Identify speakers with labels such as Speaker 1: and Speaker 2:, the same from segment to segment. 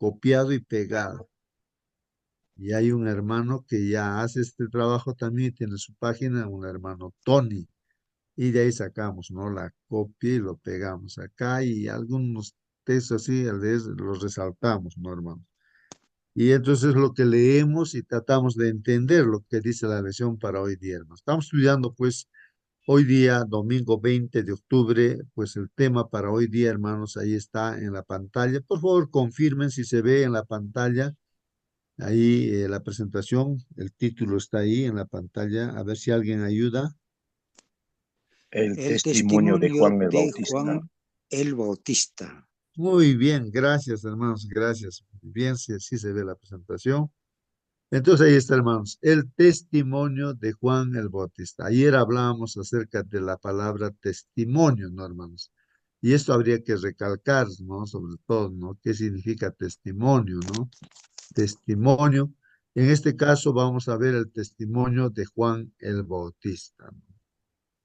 Speaker 1: copiado y pegado. Y hay un hermano que ya hace este trabajo también, tiene su página, un hermano Tony. Y de ahí sacamos, ¿no? La copia y lo pegamos acá y algunos textos así, a veces los resaltamos, ¿no, hermano? Y entonces lo que leemos y tratamos de entender lo que dice la lección para hoy día, hermano. Estamos estudiando, pues, hoy día, domingo 20 de octubre, pues el tema para hoy día, hermanos, ahí está en la pantalla. Por favor, confirmen si se ve en la pantalla. Ahí la presentación, el título está ahí en la pantalla. A ver si alguien ayuda.
Speaker 2: El
Speaker 3: El
Speaker 2: testimonio de
Speaker 3: testimonio
Speaker 2: Juan el
Speaker 3: de
Speaker 2: Bautista.
Speaker 3: Juan el Bautista.
Speaker 1: Muy bien, gracias, hermanos, gracias. Bien, sí, sí se ve la presentación. Entonces ahí está, hermanos, el testimonio de Juan el Bautista. Ayer hablábamos acerca de la palabra testimonio, ¿no, hermanos? Y esto habría que recalcar, ¿no? Sobre todo, ¿no? ¿Qué significa testimonio, ¿no? Testimonio. En este caso vamos a ver el testimonio de Juan el Bautista.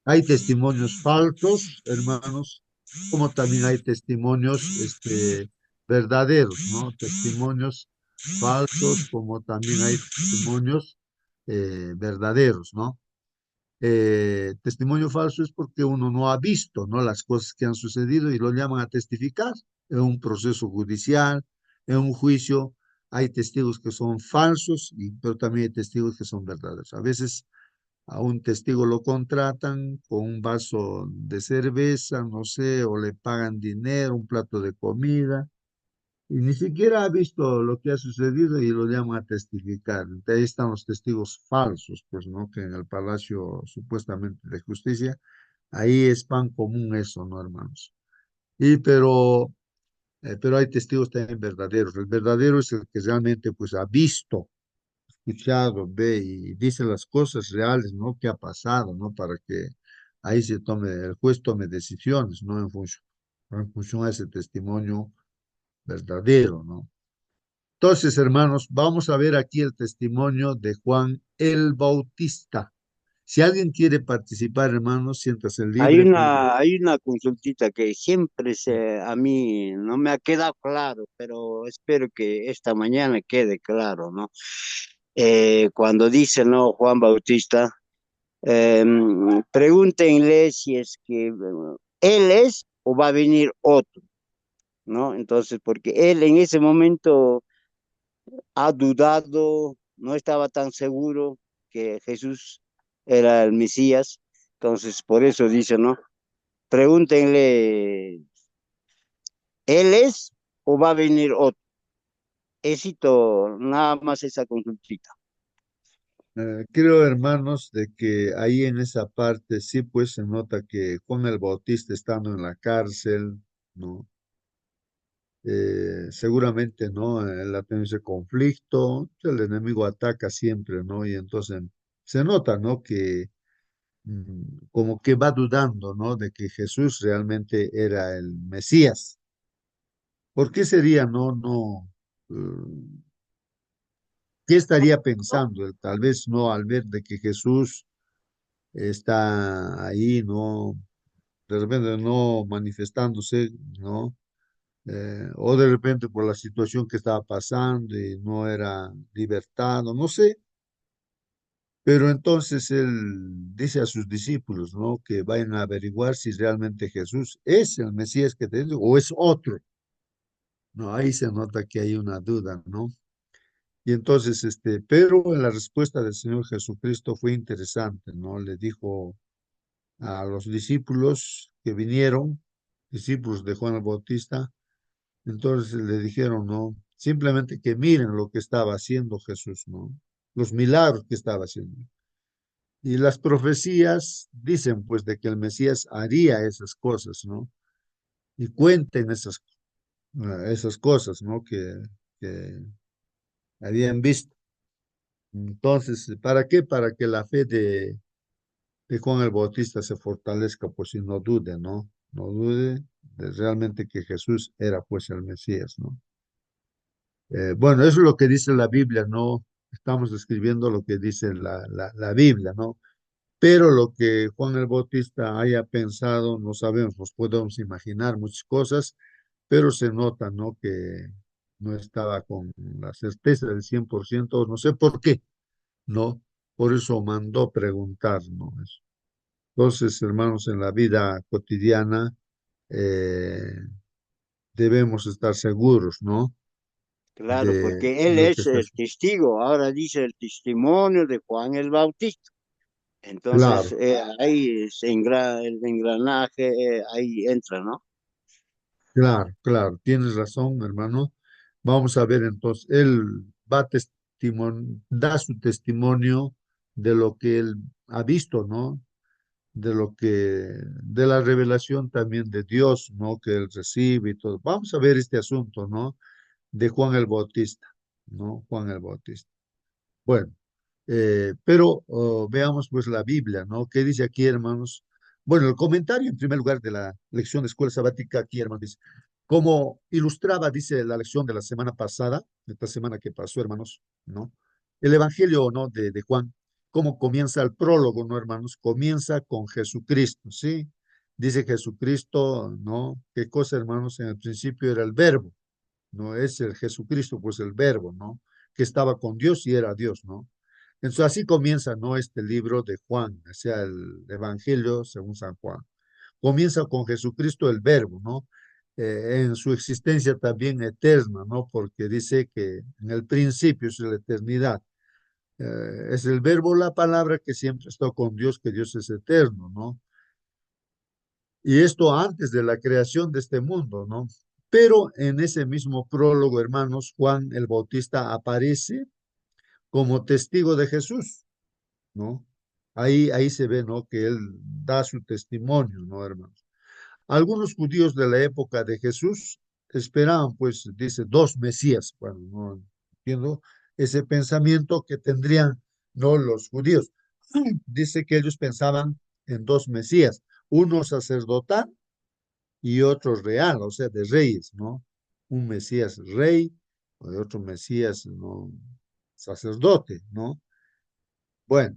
Speaker 1: Hay testimonios falsos, hermanos, como también hay testimonios, verdaderos, ¿no? Testimonios falsos, como también hay testimonios verdaderos, ¿no? Testimonio falso es porque uno no ha visto, ¿no? Las cosas que han sucedido y lo llaman a testificar en un proceso judicial, en un juicio. Hay testigos que son falsos, pero también hay testigos que son verdaderos. A veces a un testigo lo contratan con un vaso de cerveza, no sé, o le pagan dinero, un plato de comida, y ni siquiera ha visto lo que ha sucedido y lo llaman a testificar. Entonces, ahí están los testigos falsos, pues, ¿no? Que en el Palacio supuestamente de Justicia, ahí es pan común eso, ¿no, hermanos? Y pero hay testigos también verdaderos. El verdadero es el que realmente, pues, ha visto, escuchado, ve y dice las cosas reales, ¿no? ¿Qué ha pasado, ¿no? Para que ahí se tome, el juez tome decisiones, ¿no? En función a ese testimonio verdadero, ¿no? Entonces, hermanos, vamos a ver aquí el testimonio de Juan el Bautista. Si alguien quiere participar, hermanos, siéntase libre.
Speaker 4: Hay una consultita que siempre a mí no me ha quedado claro, pero espero que esta mañana quede claro, ¿no? Cuando dice, ¿no? Juan Bautista, pregúntenle si es que él es o va a venir otro, ¿no? Entonces, porque él en ese momento ha dudado, no estaba tan seguro que Jesús era el Mesías, entonces por eso dice, ¿no? Pregúntenle, ¿él es o va a venir otro? Éxito, nada más esa consultita.
Speaker 1: Creo, hermanos, de que ahí en esa parte sí, pues se nota que Juan el Bautista estando en la cárcel, ¿no? Seguramente, ¿no? Él ha tenido ese conflicto, el enemigo ataca siempre, ¿no? Y entonces se nota, ¿no? Que como que va dudando, ¿no? De que Jesús realmente era el Mesías. ¿Por qué sería, eh, qué estaría pensando? Él? Tal vez no al ver de que Jesús está ahí, ¿no? De repente no manifestándose, ¿no? O de repente por la situación que estaba pasando y no era libertado, no sé, pero entonces él dice a sus discípulos, ¿no? Que vayan a averiguar si realmente Jesús es el Mesías que te digo o es otro, ¿no? Ahí se nota que hay una duda, ¿no? Y entonces, pero la respuesta del Señor Jesucristo fue interesante, ¿no? Le dijo a los discípulos que vinieron, discípulos de Juan el Bautista, entonces le dijeron, ¿no? Simplemente que miren lo que estaba haciendo Jesús, ¿no? Los milagros que estaba haciendo. Y las profecías dicen, pues, de que el Mesías haría esas cosas, ¿no? Y cuenten esas cosas, ¿no? Que habían visto. Entonces, ¿para qué? Para que la fe de Juan el Bautista se fortalezca, pues, si no dude, ¿no? No dude de realmente que Jesús era, pues, el Mesías, ¿no? Bueno, eso es lo que dice la Biblia, no estamos escribiendo lo que dice la Biblia, ¿no? Pero lo que Juan el Bautista haya pensado, no sabemos, nos podemos imaginar muchas cosas, pero se nota, ¿no? Que no estaba con la certeza del 100%, no sé por qué, ¿no? Por eso mandó preguntar, ¿no? Eso. Entonces, hermanos, en la vida cotidiana eh, debemos estar seguros, ¿no?
Speaker 4: Claro,
Speaker 1: De
Speaker 4: porque él
Speaker 1: lo que
Speaker 4: es
Speaker 1: está.
Speaker 4: el testigo, ahora dice el testimonio de Juan el Bautista. Entonces,
Speaker 1: Claro,
Speaker 4: ahí el engranaje, ahí entra, ¿no?
Speaker 1: claro, claro, tienes razón, hermano. Vamos a ver entonces, él da su testimonio de lo que él ha visto, ¿no? De la revelación también de Dios, ¿no? Que él recibe y todo. Vamos a ver este asunto, ¿no? De Juan el Bautista, ¿no? Juan el Bautista. Bueno, pero veamos pues la Biblia, ¿no? ¿Qué dice aquí, hermanos? Bueno, el comentario en primer lugar de la lección de escuela sabática aquí, hermanos, dice, como ilustraba, dice la lección de la semana pasada, de esta semana que pasó, hermanos, ¿no? El Evangelio, ¿no? De Juan, ¿cómo comienza el prólogo, ¿no, hermanos? Comienza con Jesucristo, ¿sí? Dice Jesucristo, ¿no? ¿Qué cosa, hermanos? En el principio era el verbo, ¿no? Es el Jesucristo, pues el verbo, ¿no? Que estaba con Dios y era Dios, ¿no? Entonces así comienza, ¿no? Este libro de Juan, o sea, el Evangelio según San Juan. Comienza con Jesucristo el verbo, ¿no? En su existencia también eterna, ¿no? Porque dice que en el principio es la eternidad. Es el verbo, la palabra que siempre está con Dios, que Dios es eterno, ¿no? Y esto antes de la creación de este mundo, ¿no? Pero en ese mismo prólogo, hermanos, Juan el Bautista aparece como testigo de Jesús, ¿no? Ahí se ve, ¿no? Que él da su testimonio, ¿no, hermanos? Algunos judíos de la época de Jesús esperaban, pues, dice, dos Mesías. Bueno, no entiendo ese pensamiento que tendrían, ¿no? Los judíos. Dice que ellos pensaban en dos Mesías, uno sacerdotal y otro real, o sea, de reyes, ¿no? Un Mesías rey y otro Mesías, ¿no? Sacerdote, ¿no? Bueno,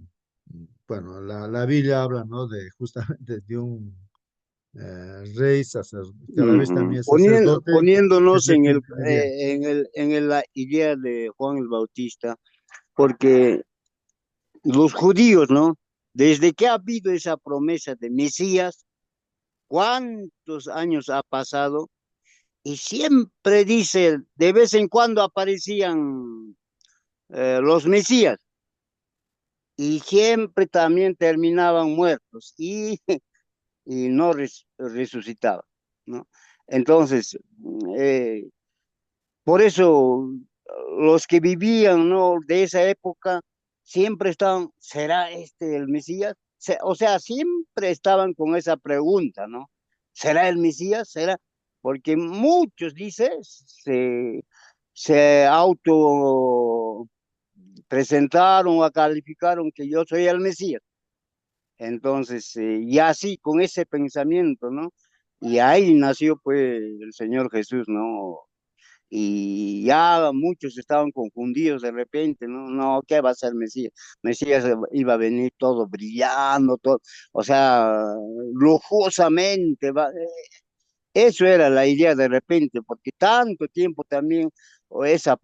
Speaker 1: bueno, la Biblia habla, ¿no? De justamente de un rey, sacerdote, que a la vez
Speaker 4: Ujú.
Speaker 1: también es sacerdote, que
Speaker 4: Poniéndonos
Speaker 1: se cumpliría.
Speaker 4: en la idea de Juan el Bautista, porque los judíos, ¿no? Desde que ha habido esa promesa de Mesías, ¿cuántos años ha pasado? Y siempre dice, de vez en cuando aparecían los Mesías y siempre también terminaban muertos y no resucitaban, ¿no? Entonces, eh, por eso los que vivían, ¿no? De esa época siempre estaban, ¿será este el Mesías? O sea, siempre estaban con esa pregunta, ¿no? ¿Será el Mesías? ¿Será? Porque muchos, dice, se auto presentaron o calificaron que yo soy el Mesías. Entonces, y así, con ese pensamiento, ¿no? Y ahí nació pues el Señor Jesús, ¿no? Y ya muchos estaban confundidos de repente, ¿no? No, ¿qué va a ser Mesías? Mesías iba a venir todo brillando, todo, o sea, lujosamente, eso era la idea de repente, porque tanto tiempo también, o esa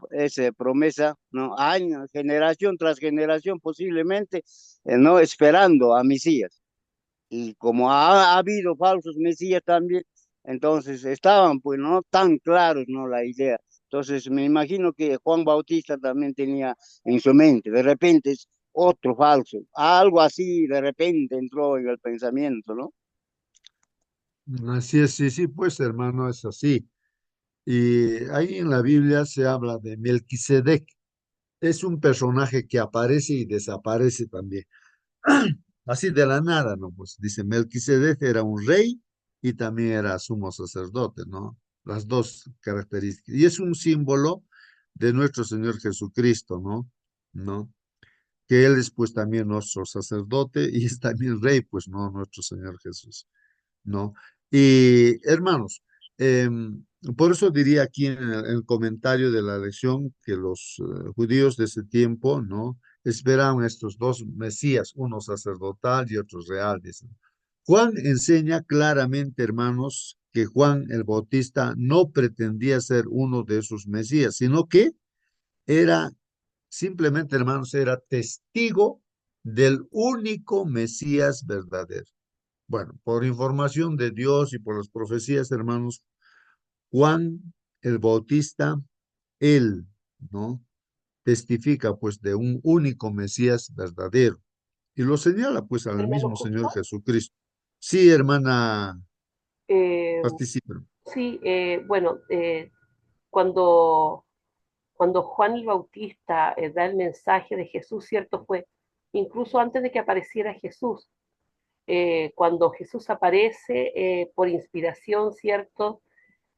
Speaker 4: promesa, ¿no? Años, generación tras generación posiblemente, ¿no? Esperando a Mesías. Y como ha habido falsos mesías también, entonces estaban pues no tan claros, ¿no? La idea. Entonces me imagino que Juan Bautista también tenía en su mente, de repente es otro falso, algo así de repente entró en el pensamiento, ¿no?
Speaker 1: Así es, sí, sí, pues hermano, es así. Y ahí en la Biblia se habla de Melquisedec. Es un personaje que aparece y desaparece también. Así de la nada, ¿no? Pues dice, Melquisedec era un rey y también era sumo sacerdote, ¿no? Las dos características. Y es un símbolo de nuestro Señor Jesucristo, ¿no? ¿No? Que Él es pues también nuestro sacerdote y es también rey, pues, ¿no? Nuestro Señor Jesús. ¿No? Y hermanos, por eso diría aquí en el comentario de la lección que los judíos de ese tiempo, ¿no? Esperaban estos dos Mesías, uno sacerdotal y otro real, dicen. Juan enseña claramente, hermanos, que Juan el Bautista no pretendía ser uno de esos Mesías, sino que era simplemente, hermanos, era testigo del único Mesías verdadero. Bueno, por información de Dios y por las profecías, hermanos, Juan el Bautista, él, ¿no? Testifica pues de un único Mesías verdadero y lo señala pues al
Speaker 5: Hermano
Speaker 1: mismo Señor
Speaker 5: Justo,
Speaker 1: Jesucristo. Sí, hermana,
Speaker 5: eh,
Speaker 1: participa.
Speaker 5: sí, bueno, cuando, cuando Juan el Bautista da el mensaje de Jesús, ¿cierto? Fue incluso antes de que apareciera Jesús. Cuando Jesús aparece por inspiración, ¿cierto?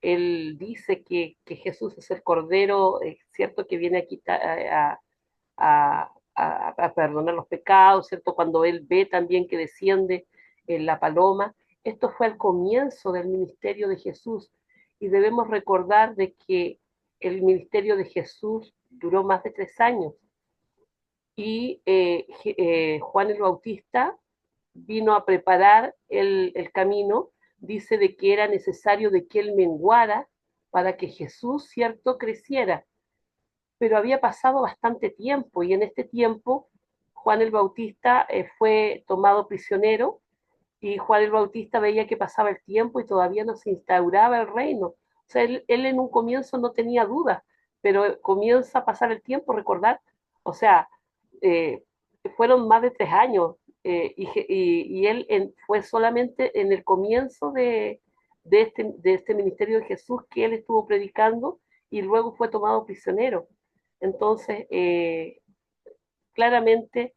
Speaker 5: Él dice que Jesús es el Cordero, ¿cierto? Que viene a quitar, a perdonar los pecados, ¿cierto? Cuando él ve también que desciende en la paloma. Esto fue el comienzo del ministerio de Jesús y debemos recordar de que el ministerio de Jesús duró más de 3 años y Juan el Bautista vino a preparar el camino, dice de que era necesario de que él menguara para que Jesús, cierto, creciera. Pero había pasado bastante tiempo y en este tiempo Juan el Bautista fue tomado prisionero y Juan el Bautista veía que pasaba el tiempo y todavía no se instauraba el reino. O sea, él en un comienzo no tenía dudas, pero comienza a pasar el tiempo, recordar, o sea, eh, fueron más de 3 años y él fue solamente en el comienzo de este ministerio de Jesús que él estuvo predicando y luego fue tomado prisionero. Entonces, claramente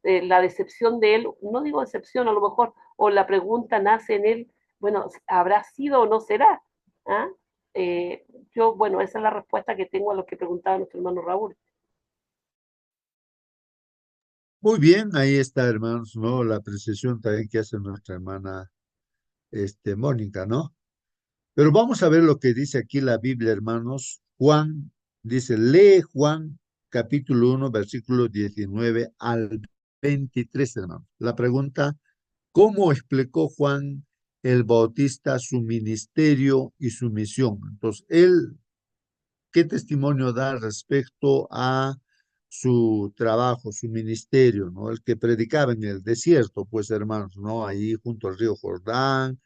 Speaker 5: la decepción de él, no digo decepción a lo mejor, o la pregunta nace en él, bueno, ¿habrá sido o no será? ¿Ah? Eh, bueno, esa es la respuesta que tengo a lo que preguntaba nuestro hermano Raúl.
Speaker 1: Muy bien, ahí está, hermanos, ¿no? La precisión también que hace nuestra hermana, Mónica, ¿no? Pero vamos a ver lo que dice aquí la Biblia, hermanos. Juan dice, lee Juan capítulo 1, versículo 19 al 23, hermanos. La pregunta, ¿cómo explicó Juan el Bautista su ministerio y su misión? Entonces, él, ¿qué testimonio da respecto a su trabajo, su ministerio, ¿no? El que predicaba en el desierto, pues, hermanos, ¿no? Ahí junto al río Jordán.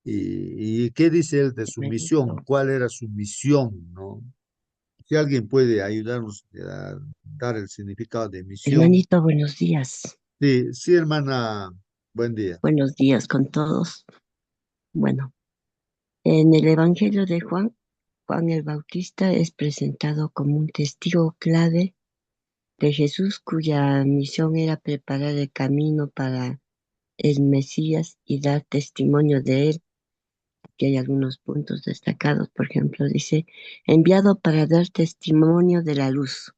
Speaker 1: ¿Y qué dice él de su misión?
Speaker 6: Hermanito,
Speaker 1: ¿Cuál era su misión, no? Si alguien puede ayudarnos a dar el significado de misión.
Speaker 6: hermanito, buenos días.
Speaker 1: Sí, sí, hermana, buen día.
Speaker 6: Buenos días con todos. Bueno, en el Evangelio de Juan, Juan el Bautista es presentado como un testigo clave de Jesús cuya misión era preparar el camino para el Mesías y dar testimonio de él. Aquí hay algunos puntos destacados. Por ejemplo, dice, enviado para dar testimonio de la luz.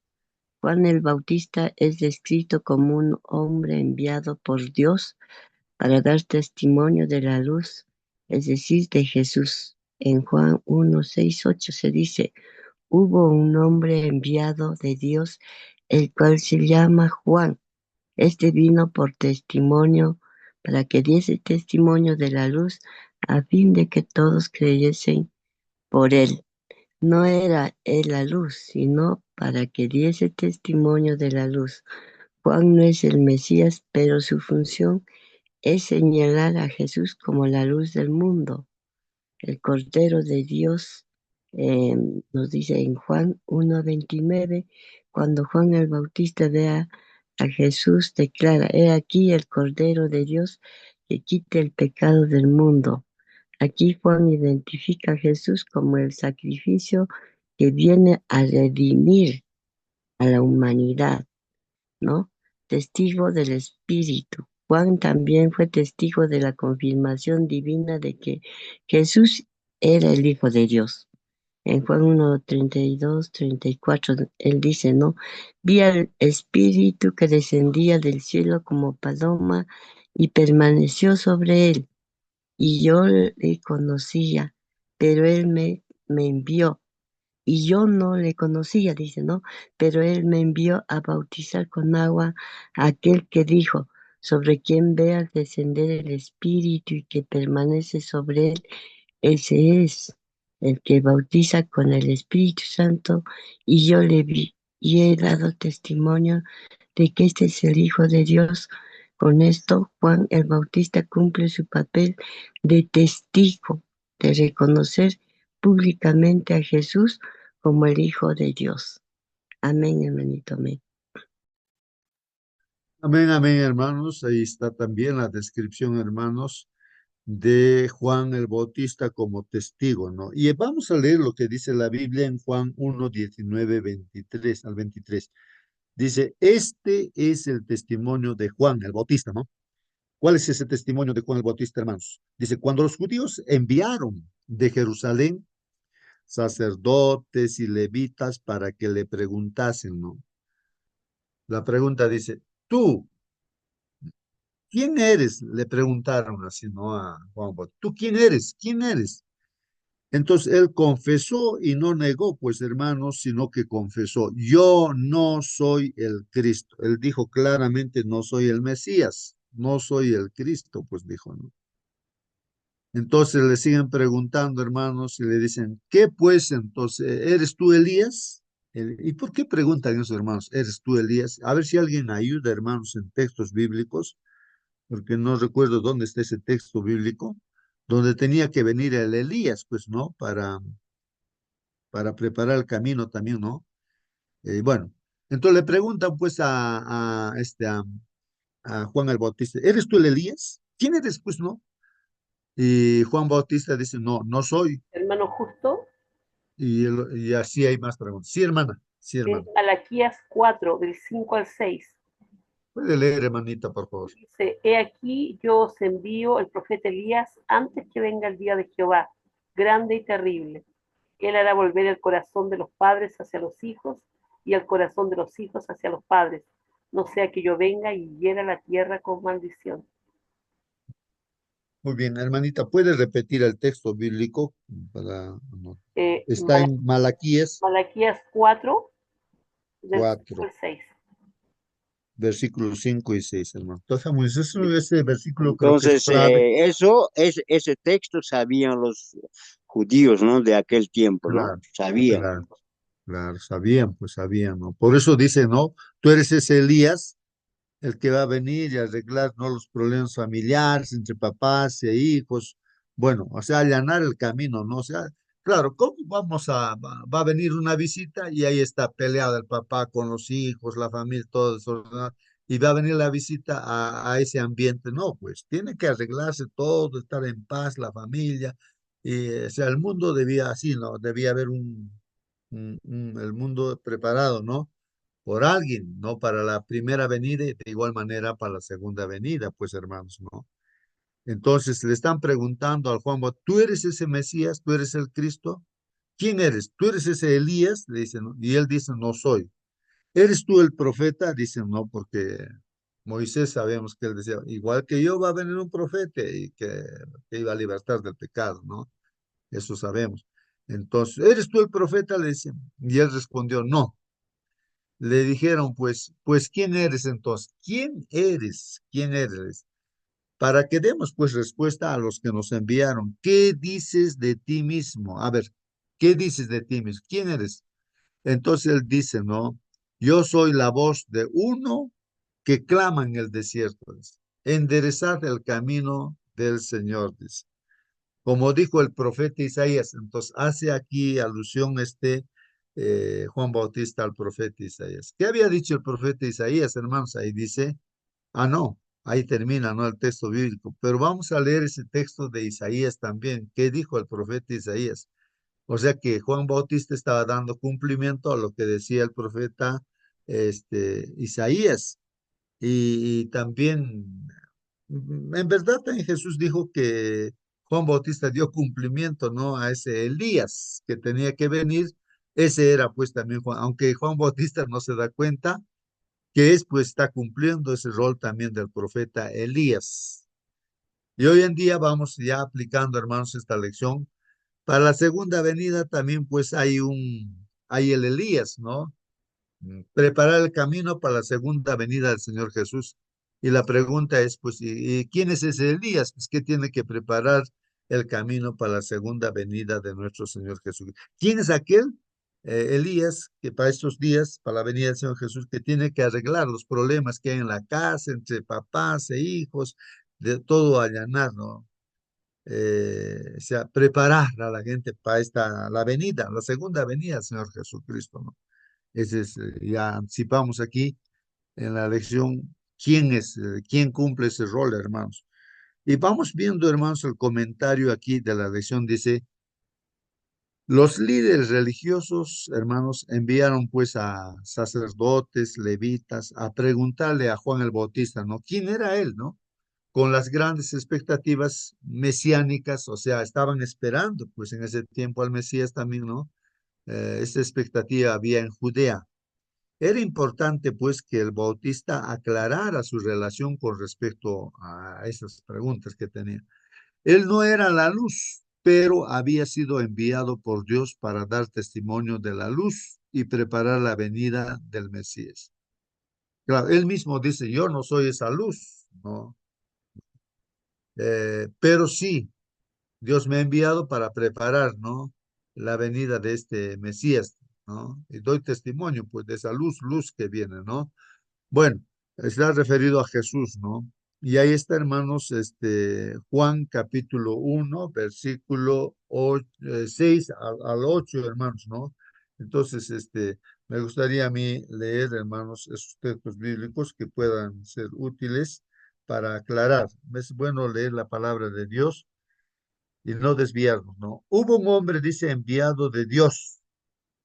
Speaker 6: Juan el Bautista es descrito como un hombre enviado por Dios para dar testimonio de la luz, es decir, de Jesús. En Juan 1, 6, 8 se dice, hubo un hombre enviado de Dios, el cual se llama Juan. Este vino por testimonio, para que diese testimonio de la luz, a fin de que todos creyesen por él. No era él la luz, sino para que diese testimonio de la luz. Juan no es el Mesías, pero su función es señalar a Jesús como la luz del mundo, el Cordero de Dios. Nos dice en Juan 1:29, cuando Juan el Bautista ve a Jesús, declara, he aquí el Cordero de Dios que quita el pecado del mundo. Aquí Juan identifica a Jesús como el sacrificio que viene a redimir a la humanidad, ¿no? Testigo del Espíritu. Juan también fue testigo de la confirmación divina de que Jesús era el Hijo de Dios. En Juan 1:32, 34, él dice, ¿no? Vi al Espíritu que descendía del cielo como paloma y permaneció sobre él. Y yo le conocía, pero él me envió. Y yo no le conocía, dice, ¿no? Pero él me envió a bautizar con agua a aquel que dijo, sobre quien vea descender el Espíritu y que permanece sobre él, ese es el que bautiza con el Espíritu Santo, y yo le vi y he dado testimonio de que este es el Hijo de Dios. Con esto, Juan el Bautista cumple su papel de testigo, de reconocer públicamente a Jesús como el Hijo de Dios. Amén, hermanito, amén.
Speaker 1: Amén, amén, hermanos. Ahí está también la descripción, hermanos, de Juan el Bautista como testigo, ¿no? Y vamos a leer lo que dice la Biblia en Juan 1, 19, 23 al 23. Dice, este es el testimonio de Juan el Bautista, ¿no? ¿Cuál es ese testimonio de Juan el Bautista, hermanos? Dice, cuando los judíos enviaron de Jerusalén sacerdotes y levitas para que le preguntasen, ¿no? La pregunta dice, tú, ¿quién eres? Le preguntaron así, ¿no? A Juan Bautista. ¿Tú quién eres? ¿Quién eres? Entonces él confesó y no negó, pues hermanos, sino que confesó, yo no soy el Cristo. Él dijo claramente, no soy el Mesías, no soy el Cristo, pues dijo, ¿no? Entonces le siguen preguntando, hermanos, y le dicen, ¿qué pues entonces? ¿Eres tú Elías? ¿Y por qué preguntan esos hermanos? ¿Eres tú Elías? A ver si alguien ayuda, hermanos, en textos bíblicos, porque no recuerdo dónde está ese texto bíblico, donde tenía que venir el Elías, pues, ¿no? Para preparar el camino también, ¿no? Bueno, entonces le preguntan, pues, a Juan el Bautista, ¿eres tú el Elías? ¿Quién eres, pues, no? Y Juan Bautista dice, no, no soy.
Speaker 5: Hermano justo,
Speaker 1: Y así hay más preguntas. Sí, hermana. Sí,
Speaker 5: en
Speaker 1: hermano.
Speaker 5: Malaquías 4, del 5 al 6,
Speaker 1: Puede leer, hermanita, por favor.
Speaker 5: dice, he aquí yo os envío el profeta Elías antes que venga el día de Jehová, grande y terrible. Él hará volver el corazón de los padres hacia los hijos y el corazón de los hijos hacia los padres, no sea que yo venga y hiera la tierra con maldición.
Speaker 1: Muy bien, hermanita, ¿puede repetir el texto bíblico? No. Está
Speaker 5: Mal
Speaker 1: en Malaquías
Speaker 5: Malaquías 4, del 5
Speaker 1: 4,
Speaker 5: al 6.
Speaker 1: versículos 5 y 6, hermano. Entonces, ese versículo creo que es
Speaker 4: Entonces,
Speaker 1: clave.
Speaker 4: ese texto sabían los judíos, ¿no? De aquel tiempo, ¿no?
Speaker 1: Claro,
Speaker 4: Sabían.
Speaker 1: claro, claro, sabían, pues sabían, ¿no? Por eso dice, ¿no? Tú eres ese Elías, el que va a venir y arreglar, ¿no? Los problemas familiares entre papás e hijos. Bueno, o sea, allanar el camino, ¿no? O sea, claro, ¿cómo va a venir una visita y ahí está peleado el papá con los hijos, la familia, todo desordenado, y va a venir la visita a ese ambiente? No, pues tiene que arreglarse todo, estar en paz, la familia, y, o sea, el mundo debía así, ¿no? Debía haber el mundo preparado, ¿no? Por alguien, ¿no? Para la primera venida y de igual manera para la segunda venida, pues hermanos, ¿no? Entonces le están preguntando al Juan, ¿tú eres ese Mesías? ¿Tú eres el Cristo? ¿Quién eres? ¿Tú eres ese Elías? Le dicen, ¿no? Y él dice, no soy. ¿Eres tú el profeta? Dicen, no, porque Moisés sabemos que él decía, igual que yo va a venir un profeta y que iba a libertar del pecado, ¿no? Eso sabemos. Entonces, ¿eres tú el profeta? Le dicen. Y él respondió, no. Le dijeron, pues, ¿quién eres entonces? ¿Quién eres? ¿Quién eres? Para que demos pues respuesta a los que nos enviaron. ¿Qué dices de ti mismo? A ver, ¿qué dices de ti mismo? ¿Quién eres? Entonces él dice, ¿no? Yo soy la voz de uno que clama en el desierto. Dice, enderezad el camino del Señor, dice. Como dijo el profeta Isaías, entonces hace aquí alusión Juan Bautista al profeta Isaías. ¿Qué había dicho el profeta Isaías, hermanos? Ahí dice, no, ahí termina, ¿no? El texto bíblico, pero vamos a leer ese texto de Isaías también. ¿Qué dijo el profeta Isaías? O sea que Juan Bautista estaba dando cumplimiento a lo que decía el profeta Isaías. Y también, en verdad, también Jesús dijo que Juan Bautista dio cumplimiento, ¿no? A ese Elías que tenía que venir. Ese era pues también Juan, aunque Juan Bautista no se da cuenta que pues está cumpliendo ese rol también del profeta Elías. Y hoy en día vamos ya aplicando, hermanos, esta lección. Para la segunda venida también pues hay el Elías, ¿no? Preparar el camino para la segunda venida del Señor Jesús. Y la pregunta es, pues, ¿y quién es ese Elías? Pues, ¿qué tiene que preparar el camino para la segunda venida de nuestro Señor Jesucristo. ¿Quién es aquel? Elías, que para estos días, para la venida del Señor Jesús, que tiene que arreglar los problemas que hay en la casa, entre papás e hijos, de todo allanar, ¿no? O sea, preparar a la gente para la venida, la segunda venida del Señor Jesucristo, ¿no? Ese es, ya anticipamos aquí en la lección quién cumple ese rol, hermanos. Y vamos viendo, hermanos, el comentario aquí de la lección dice, los líderes religiosos, hermanos, enviaron pues a sacerdotes, levitas, a preguntarle a Juan el Bautista, ¿no? ¿Quién era él, no? Con las grandes expectativas mesiánicas, o sea, estaban esperando pues en ese tiempo al Mesías también, ¿no? Esta expectativa había en Judea. Era importante pues que el Bautista aclarara su relación con respecto a esas preguntas que tenía. Él no era la luz, pero había sido enviado por Dios para dar testimonio de la luz y preparar la venida del Mesías. Claro, él mismo dice, yo no soy esa luz, ¿no? Pero sí, Dios me ha enviado para preparar, ¿no? La venida de este Mesías, ¿no? Y doy testimonio, pues, de esa luz que viene, ¿no? Bueno, está referido a Jesús, ¿no? Y ahí está, hermanos, Juan capítulo 1, versículo 6 al 8, hermanos, ¿no? Entonces, me gustaría a mí leer, hermanos, esos textos bíblicos que puedan ser útiles para aclarar. Es bueno leer la palabra de Dios y no desviarnos, ¿no? Hubo un hombre, dice, enviado de Dios.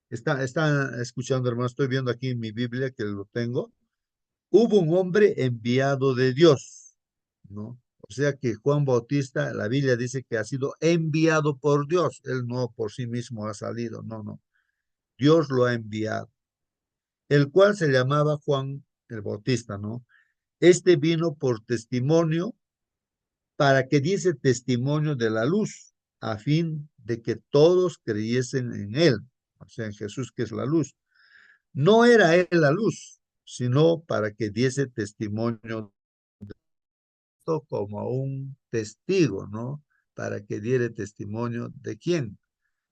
Speaker 1: Está escuchando, hermanos, estoy viendo aquí en mi Biblia que lo tengo. Hubo un hombre enviado de Dios, ¿no? O sea que Juan Bautista, la Biblia dice que ha sido enviado por Dios. Él no por sí mismo ha salido, no, no. Dios lo ha enviado. El cual se llamaba Juan el Bautista, ¿no? Este vino por testimonio para que diese testimonio de la luz, a fin de que todos creyesen en él, o sea, en Jesús que es la luz. No era él la luz, sino para que diese testimonio como un testigo, ¿no? Para que diere testimonio de quién,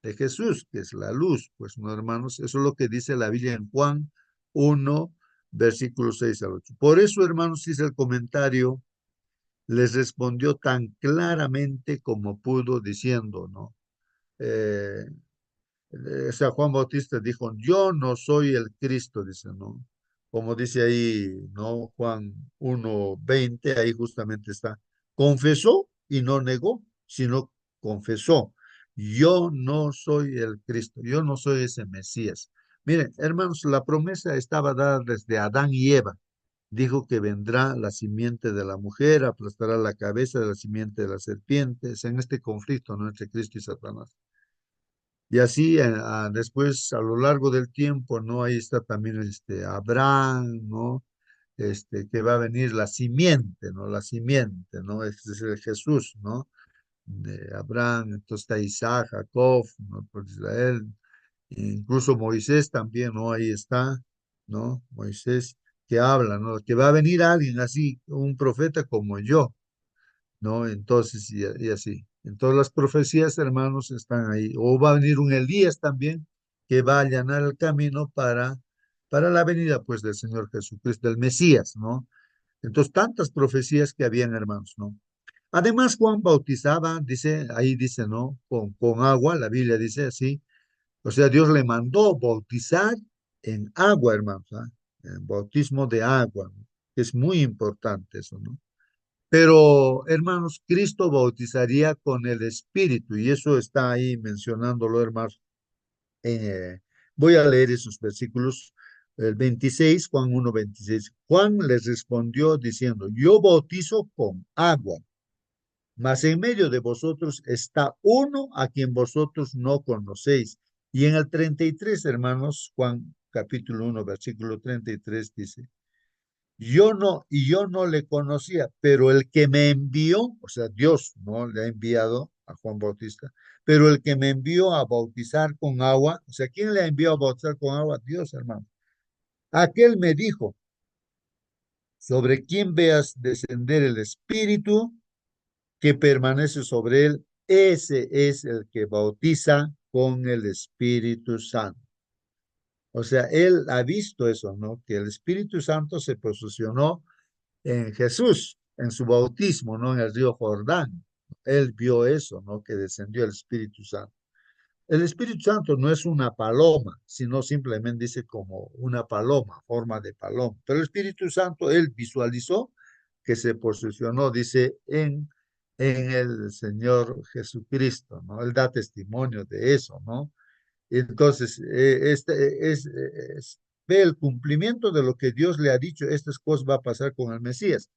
Speaker 1: de Jesús, que es la luz, pues, no, hermanos, eso es lo que dice la Biblia en Juan 1, versículos 6 al 8. Por eso, hermanos, dice el comentario, les respondió tan claramente como pudo, diciendo, ¿no? Eh, o sea, Juan Bautista dijo, yo no soy el Cristo, dice, ¿no? Como dice ahí, ¿no? Juan 1:20, ahí justamente está. Confesó y no negó, sino confesó. Yo no soy el Cristo, yo no soy ese Mesías. Miren, hermanos, la promesa estaba dada desde Adán y Eva. Dijo que vendrá la simiente de la mujer, aplastará la cabeza de la simiente de la serpiente, es en este conflicto, ¿no? Entre Cristo y Satanás. Y así después, a lo largo del tiempo, ¿no? Ahí está también Abraham, ¿no? Que va a venir la simiente, ¿no? La simiente, ¿no? Es el Jesús, ¿no? De Abraham, entonces está Isaac, Jacob, ¿no? Por Israel, incluso Moisés también, ¿no? Ahí está, ¿no? Moisés que habla, ¿no? Que va a venir alguien así, un profeta como yo, ¿no? Entonces, y así. En todas las profecías, hermanos, están ahí. O va a venir un Elías también, que va a allanar el camino para la venida, pues, del Señor Jesucristo, del Mesías, ¿no? Entonces, tantas profecías que habían, hermanos, ¿no? Además, Juan bautizaba, dice, ahí dice, ¿no? Con agua, la Biblia dice así. O sea, Dios le mandó bautizar en agua, hermanos, ¿ah? En bautismo de agua, ¿no? Es muy importante eso, ¿no? Pero, hermanos, Cristo bautizaría con el Espíritu, y eso está ahí mencionándolo, hermanos. Voy a leer esos versículos. El 26, Juan 1:26. Juan les respondió diciendo, yo bautizo con agua, mas en medio de vosotros está uno a quien vosotros no conocéis. Y en el 33, hermanos, Juan capítulo 1, versículo 33 dice, yo no le conocía, pero el que me envió, o sea, Dios no le ha enviado a Juan Bautista, pero el que me envió a bautizar con agua, o sea, ¿quién le envió a bautizar con agua? Dios, hermano. Aquel me dijo, sobre quien veas descender el Espíritu que permanece sobre él, ese es el que bautiza con el Espíritu Santo. O sea, él ha visto eso, ¿no? Que el Espíritu Santo se posicionó en Jesús, en su bautismo, ¿no? En el río Jordán. Él vio eso, ¿no? Que descendió el Espíritu Santo. El Espíritu Santo no es una paloma, sino simplemente dice como una paloma, forma de paloma. Pero el Espíritu Santo, él visualizó que se posicionó, dice, en el Señor Jesucristo, ¿no? Él da testimonio de eso, ¿no? Entonces, ve el cumplimiento de lo que Dios le ha dicho, estas cosas va a pasar con el Mesías.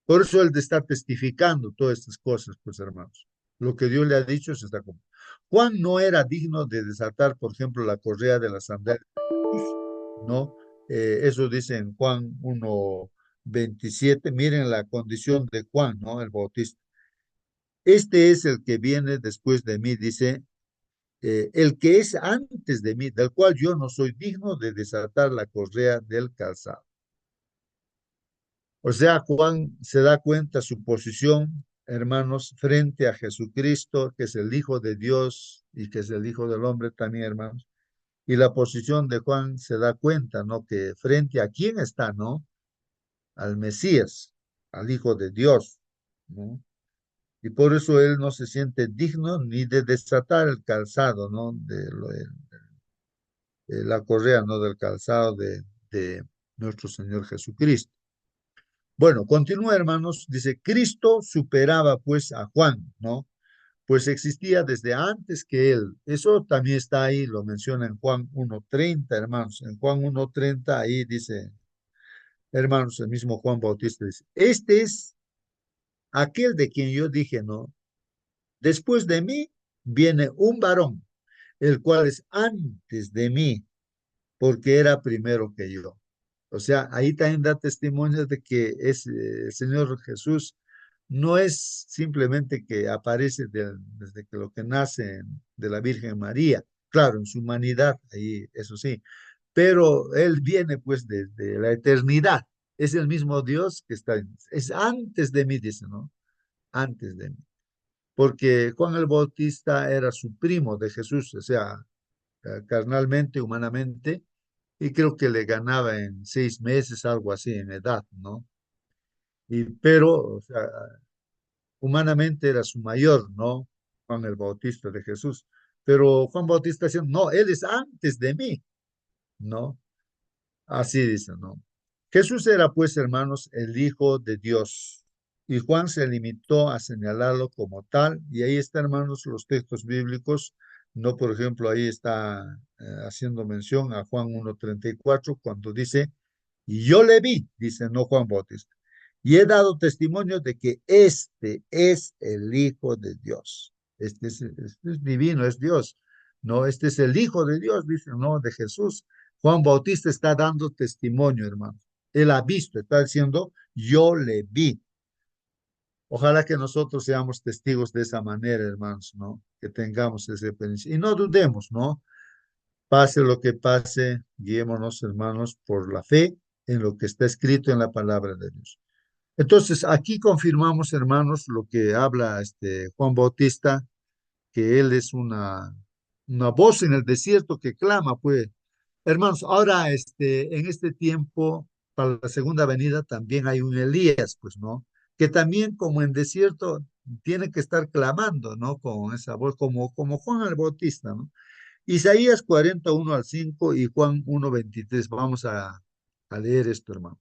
Speaker 1: Por eso él está testificando todas estas cosas, pues hermanos. Lo que Dios le ha dicho se está cumpliendo. Juan no era digno de desatar, por ejemplo, la correa de la sandalia, ¿no? Eso dice en Juan 1:27. Miren la condición de Juan, ¿no? El Bautista. Este es el que viene después de mí, dice, el que es antes de mí, del cual yo no soy digno de desatar la correa del calzado. O sea, Juan se da cuenta su posición, hermanos, frente a Jesucristo, que es el Hijo de Dios y que es el Hijo del Hombre también, hermanos. Y la posición de Juan se da cuenta, ¿no? Que frente a quién está, ¿no? Al Mesías, al Hijo de Dios, ¿no? Y por eso él no se siente digno ni de desatar el calzado, ¿no? De la correa, ¿no? Del calzado de nuestro Señor Jesucristo. Bueno, continúa, hermanos, dice, Cristo superaba pues a Juan, ¿no? Pues existía desde antes que él. Eso también está ahí, lo menciona en Juan 1:30, hermanos. En Juan 1:30 ahí dice, hermanos, el mismo Juan Bautista dice, este es aquel de quien yo dije, ¿no? Después de mí viene un varón, el cual es antes de mí, porque era primero que yo. O sea, ahí también da testimonio de que el Señor Jesús no es simplemente que aparece desde que lo que nace de la Virgen María, claro, en su humanidad, ahí, eso sí, pero Él viene pues desde la eternidad, es el mismo Dios que está, es antes de mí, dice, ¿no? Antes de mí, porque Juan el Bautista era su primo de Jesús, o sea, carnalmente, humanamente, y creo que le ganaba en 6 meses, algo así, en edad, ¿no? Pero, o sea, humanamente era su mayor, ¿no? Juan el Bautista de Jesús. Pero Juan Bautista decía, no, él es antes de mí, ¿no? Así dice, ¿no? Jesús era, pues, hermanos, el Hijo de Dios. Y Juan se limitó a señalarlo como tal. Y ahí está, hermanos, los textos bíblicos. No, por ejemplo, ahí está haciendo mención a Juan 1:34, cuando dice, y yo le vi, dice, no Juan Bautista, y he dado testimonio de que este es el Hijo de Dios. Este es divino, es Dios. No, este es el Hijo de Dios, dice, no, de Jesús. Juan Bautista está dando testimonio, hermano. Él ha visto, está diciendo, yo le vi. Ojalá que nosotros seamos testigos de esa manera, hermanos, ¿no? Que tengamos ese principio. Y no dudemos, ¿no? Pase lo que pase, guiémonos, hermanos, por la fe en lo que está escrito en la palabra de Dios. Entonces, aquí confirmamos, hermanos, lo que habla Juan Bautista, que él es una voz en el desierto que clama, pues. Hermanos, ahora en este tiempo, para la segunda venida, también hay un Elías, pues, ¿no? Que también como en desierto tiene que estar clamando, ¿no? Con esa voz, como Juan el Bautista, ¿no? Isaías 41:5 y Juan 1:23. Vamos a leer esto, hermano.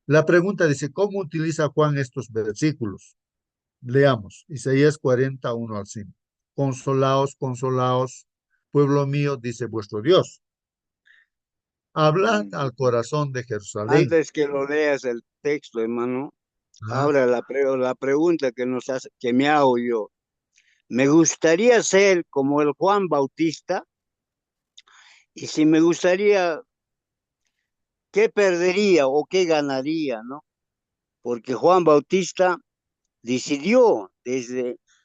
Speaker 1: La pregunta dice, ¿cómo utiliza Juan estos versículos? Leamos, Isaías 41:5. Consolaos, consolaos, pueblo mío, dice vuestro Dios. Hablad al corazón de Jerusalén.
Speaker 4: Antes que lo leas el texto, hermano,
Speaker 1: Ah,
Speaker 4: ahora la pregunta que nos hace, que me hago yo. Me gustaría ser como el Juan Bautista, y si me gustaría, ¿qué perdería o qué ganaría, no? Porque Juan Bautista decidió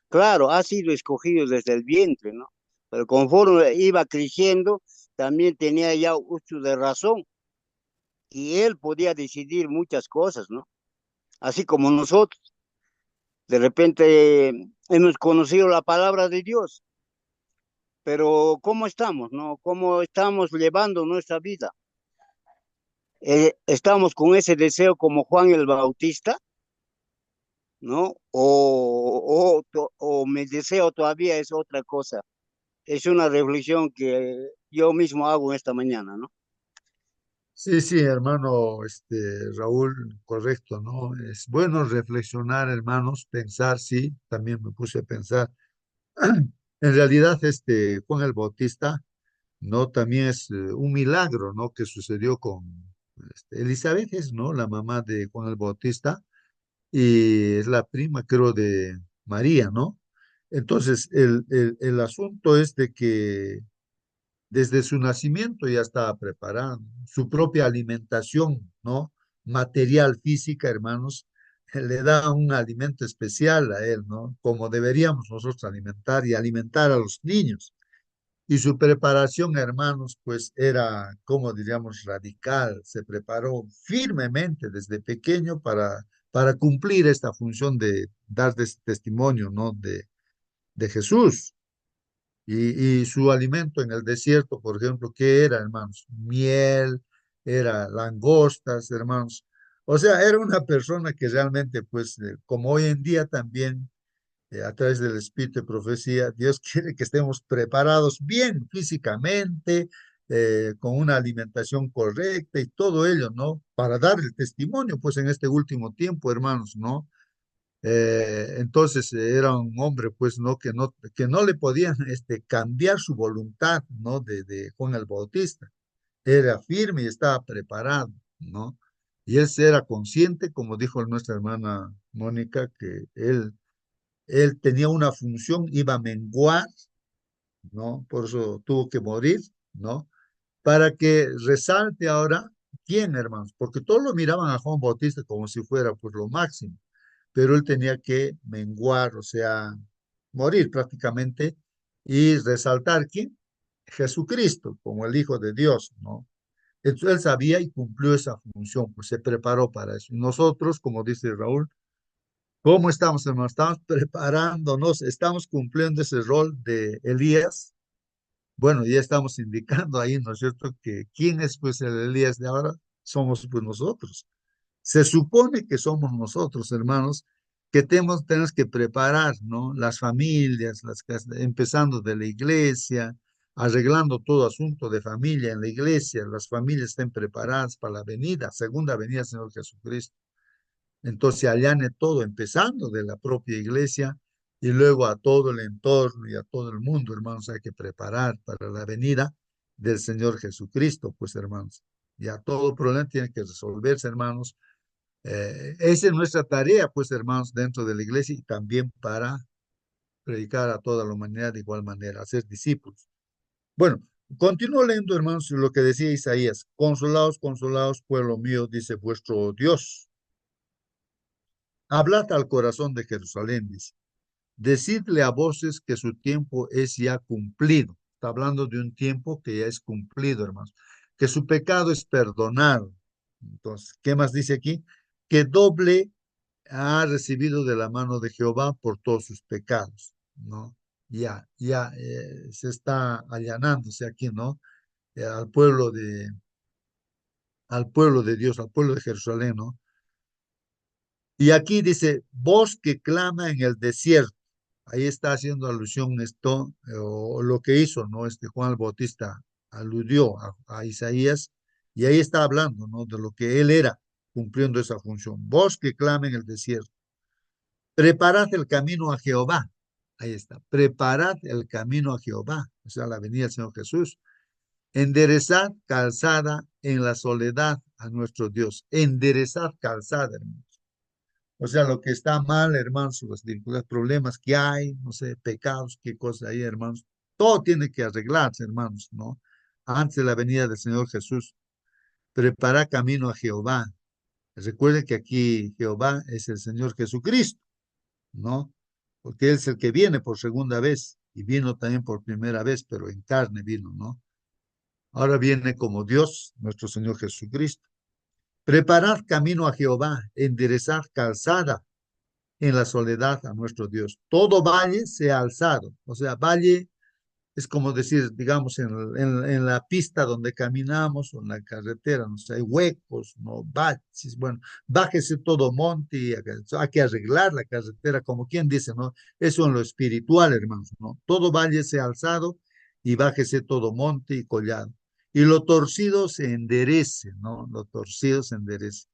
Speaker 4: claro, ha sido escogido desde el vientre, ¿no? Pero conforme iba creciendo, también tenía ya uso de razón y él podía decidir muchas cosas, ¿no? Así como nosotros. De repente hemos conocido la palabra de Dios, pero ¿cómo estamos, no? ¿Cómo estamos llevando nuestra vida? ¿Estamos con ese deseo como Juan el Bautista, no? O mi deseo todavía es otra cosa. Es una reflexión que yo mismo hago esta mañana, ¿no?
Speaker 1: Sí, sí, hermano, Raúl, correcto, ¿no? Es bueno reflexionar, hermanos, pensar, sí, también me puse a pensar. En realidad, Juan el Bautista, ¿no? También es un milagro, ¿no? Que sucedió con Elizabeth, es, ¿no? La mamá de Juan el Bautista, y es la prima, creo, de María, ¿no? Entonces, el asunto es de que desde su nacimiento ya estaba preparado, su propia alimentación, ¿no? Material, física, hermanos, le da un alimento especial a él, ¿no? Como deberíamos nosotros alimentar y alimentar a los niños. Y su preparación, hermanos, pues era, como diríamos, radical. Se preparó firmemente desde pequeño para cumplir esta función de dar testimonio, ¿no? De Jesús. Y su alimento en el desierto, por ejemplo, ¿qué era, hermanos? Miel, era langostas, hermanos. O sea, era una persona que realmente, pues, como hoy en día también, a través del espíritu de profecía, Dios quiere que estemos preparados bien físicamente, con una alimentación correcta y todo ello, ¿no? Para dar el testimonio, pues, en este último tiempo, hermanos, ¿no? Entonces era un hombre, pues, ¿no? Que no le podían cambiar su voluntad, ¿no? De Juan el Bautista. Era firme y estaba preparado, ¿no? Y él era consciente, como dijo nuestra hermana Mónica, que él tenía una función, iba a menguar, ¿no? Por eso tuvo que morir, ¿no? Para que resalte ahora, ¿quién, hermanos? Porque todos lo miraban a Juan Bautista como si fuera, pues, lo máximo, pero él tenía que menguar, o sea, morir prácticamente, y resaltar quién, Jesucristo, como el Hijo de Dios, ¿no? Entonces él sabía y cumplió esa función, pues se preparó para eso. Y nosotros, como dice Raúl, ¿cómo estamos, hermanos? Estamos preparándonos, estamos cumpliendo ese rol de Elías. Bueno, ya estamos indicando ahí, ¿no es cierto?, que quién es, pues, el Elías de ahora. Somos, pues, nosotros. Se supone que somos nosotros, hermanos, que tenemos que preparar, ¿no? Las familias, empezando de la iglesia, arreglando todo asunto de familia en la iglesia, las familias estén preparadas para la venida, segunda venida del Señor Jesucristo. Entonces se allane todo, empezando de la propia iglesia y luego a todo el entorno y a todo el mundo, hermanos, hay que preparar para la venida del Señor Jesucristo, pues, hermanos. Ya todo problema tiene que resolverse, hermanos. Esa es nuestra tarea, pues, hermanos, dentro de la iglesia y también para predicar a toda la humanidad de igual manera, hacer discípulos. Bueno, continúo leyendo, hermanos, lo que decía Isaías. Consolaos, consolaos, pueblo mío, dice vuestro Dios. Hablad al corazón de Jerusalén, dice. Decidle a voces que su tiempo es ya cumplido. Está hablando de un tiempo que ya es cumplido, hermanos. Que su pecado es perdonado. Entonces, ¿qué más dice aquí? Que doble ha recibido de la mano de Jehová por todos sus pecados, ¿no? Ya se está allanándose aquí, ¿no? Al pueblo de Dios, al pueblo de Jerusalén, ¿no? Y aquí dice, voz que clama en el desierto. Ahí está haciendo alusión esto, o lo que hizo, ¿no? Juan el Bautista aludió a Isaías, y ahí está hablando, ¿no? De lo que él era, cumpliendo esa función. Voz que clama en el desierto. Preparad el camino a Jehová. Ahí está. Preparad el camino a Jehová. O sea, la venida del Señor Jesús. Enderezad calzada en la soledad a nuestro Dios. Enderezad calzada, hermanos. O sea, lo que está mal, hermanos, los problemas que hay, no sé, pecados, qué cosa hay, hermanos. Todo tiene que arreglarse, hermanos, ¿no? Antes de la venida del Señor Jesús. Prepara camino a Jehová. Recuerden que aquí Jehová es el Señor Jesucristo, ¿no? Porque Él es el que viene por segunda vez y vino también por primera vez, pero en carne vino, ¿no? Ahora viene como Dios, nuestro Señor Jesucristo. Preparad camino a Jehová, enderezad calzada. en la soledad a nuestro Dios. Todo valle se ha alzado. O sea, valle es como decir, digamos, en la pista donde caminamos o en la carretera, no sé, hay huecos, no baches, bueno, bájese todo monte y hay que arreglar la carretera, como quien dice, ¿no? Eso en lo espiritual, hermanos, ¿no? Todo valle se ha alzado y bájese todo monte y collado. Y lo torcido se enderece, ¿no? Lo torcido se enderece.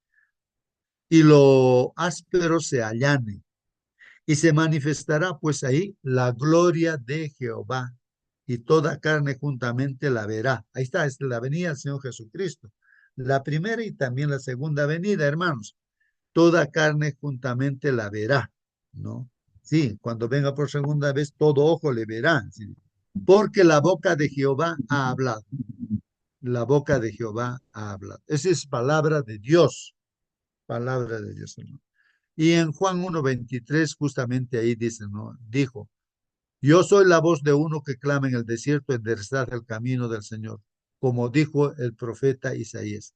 Speaker 1: Y lo áspero se allane. Y se manifestará pues ahí la gloria de Jehová y toda carne juntamente la verá. Ahí está, es la venida del Señor Jesucristo. La primera y también la segunda venida, hermanos. Toda carne juntamente la verá, ¿no? Sí, cuando venga por segunda vez, todo ojo le verá. ¿Sí? Porque la boca de Jehová ha hablado. La boca de Jehová ha hablado. Esa es palabra de Dios. Palabra de Dios, hermano. Y en Juan 1:23, justamente ahí dice, ¿no? Dijo, yo soy la voz de uno que clama en el desierto, enderezad el camino del Señor, como dijo el profeta Isaías.